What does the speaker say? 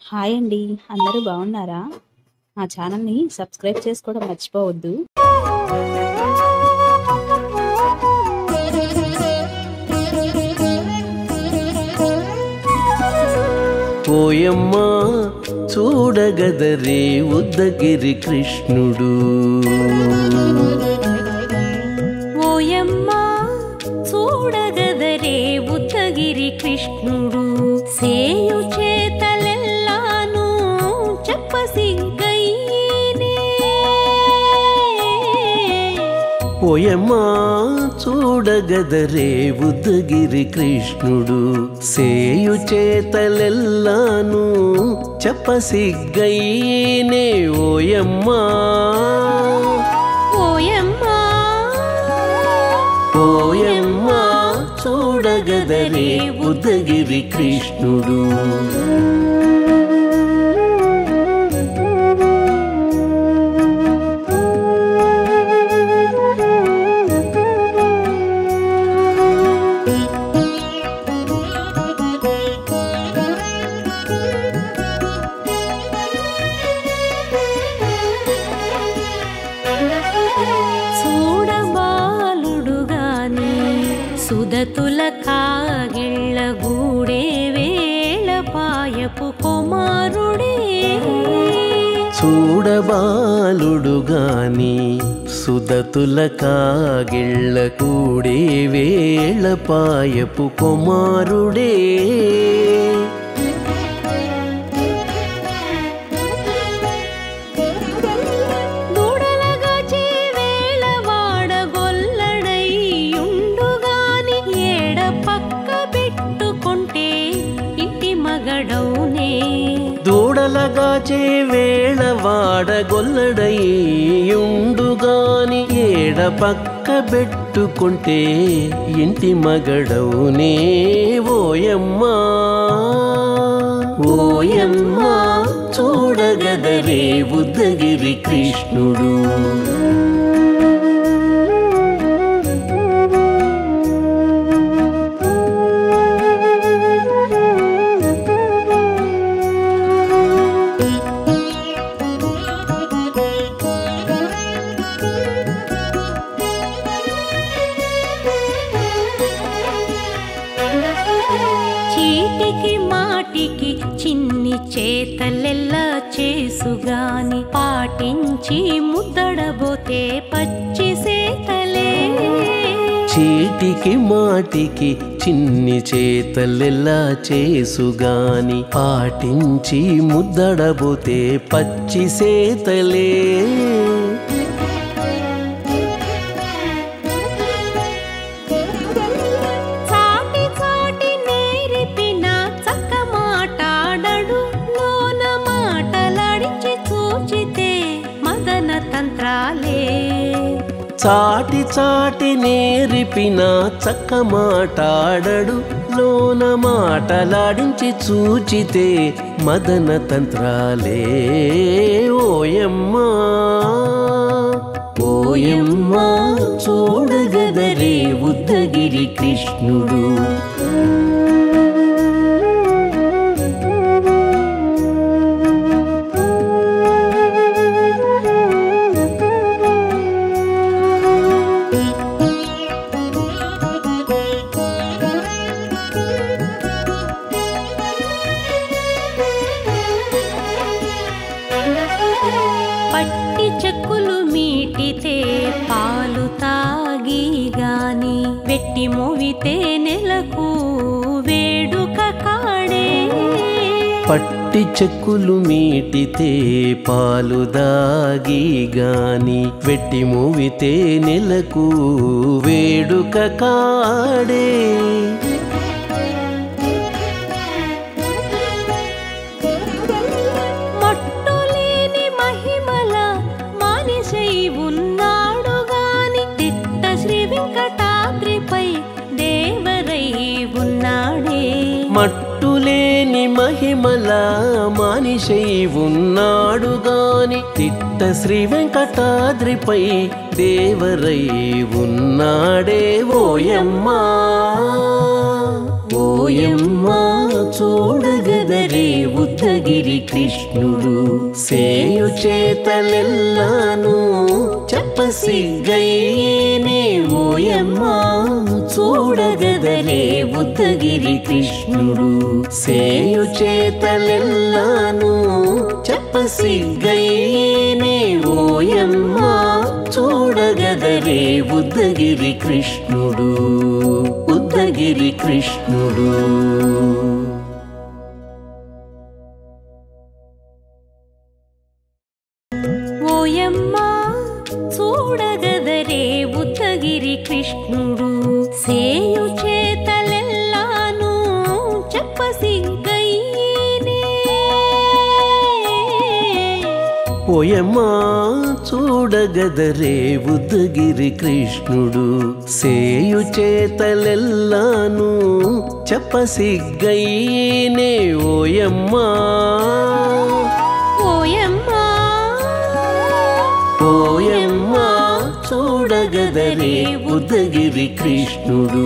Hi అండి. అందరూ బాగున్నారా? మా ఛానల్‌ని సబ్స్క్రైబ్ చేసుకోవడం మర్చిపోవద్దు. ఓయమ్మా చూడగదరే ఉద్దగిరి కృష్ణుడు. ఓయమ్మా చూడగదరే ఉద్దగిరి కృష్ణుడు. సేయు చేతలెల్లాను చెప్పసిగ్గయ్యేనే. ఓయమ్మా చూడగదరే ఉద్దగిరి కృష్ణుడు. సేయు చేతలెల్లాను చెప్పసిగ్గయ్యేనే. ఓయమ్మా ఓయమ్మా ఓయమ్మా చూడగదరే ఉద్దగిరి కృష్ణుడు. చూడబాలుడుగాని సుదతుల కాగిళ్ళ గూడే వేళ పాయపు కుమారుడే. చూడబాలుడుగాని సుదతుల కాగిళ్ళ కూడే వేళ పాయపు కుమారుడే. దూడలగా చేవేళ వాడగొల్లడయ్యుండుగాని ఏడ పక్క పెట్టుకుంటే ఇంటి మగడౌనే. దూడలగాచే వేళ వాడగొల్లడయ్యుండుగాని ఏడ పక్క పెట్టుకుంటే ఇంటి మగడవునే. ఓయమ్మా ఓయమ్మా చూడగదరే ఉద్దగిరి కృష్ణుడు. చీటికి మాటికి చిన్ని చేతలెల్లా చేసుగాని పాటించి ముద్దడబోతే పచ్చి సేతలే. చీటికి మాటికి చిన్ని చేతలెల్లా చేసుగాని పాటించి ముద్దడబోతే పచ్చి సేతలే. చాటి చాటి నేరిపిన చక్క మాటాడడు లోన మాటలాడించి చూచితే మదన తంత్రాలే. చాటి చాటి నేరిపిన చక్క మాటాడడు లోన మాటలాడించి చూచితే మదన తంత్రాలే. ఓయమ్మా ఓయమ్మా చూడగదరే ఉద్దగిరి కృష్ణుడు. పట్టి చెక్కులు మీటితే పాలు తాగి గాని వెట్టి మోవితే నెలకు వేడుక కాడే. పట్టి చెక్కులు మీటితే పాలు దాగి గాని వెట్టి మూవితే నెలకు వేడుక కాడే. మట్టులేని మహిమల మానిషై ఉన్నాడు గాని తిట్ట శ్రీ వెంకటాద్రిపై దేవరై ఉన్నాడే. మట్టులేని మహిమల మానిషై ఉన్నాడు గాని తిట్ట శ్రీ వెంకటాద్రిపై దేవరై ఉన్నాడే. ఓయమ్మా ఓయమ్మా చూడగదరే ఉద్దగిరి కృష్ణుడు సేయు చేతలెల్లాను చెప్పసిగ్గయ్యేనే ఓయమ్మా చూడగదరే ఉద్దగిరి కృష్ణుడు సేయు చేతలెల్లాను చెప్పసిగ్గయ్యేనే ఓయమ్మా చూడగదరే ఉద్దగిరి కృష్ణుడు ఉద్దగిరి కృష్ణుడు ఓయమ్మా చూడగదరే ఉద్దగిరి కృష్ణుడు సేయు చేతలెల్లాను చెప్పసిగ్గయ్యేనే ఓయమ్మా చూడగదరే ఉద్దగిరి కృష్ణుడు సేయు చేతలెల్లాను చెప్పసిగ్గయ్యేనే ఓయమ్మా ఓయమ్మా ఓయమ్మా చూడగదరే ఉద్దగిరి కృష్ణుడు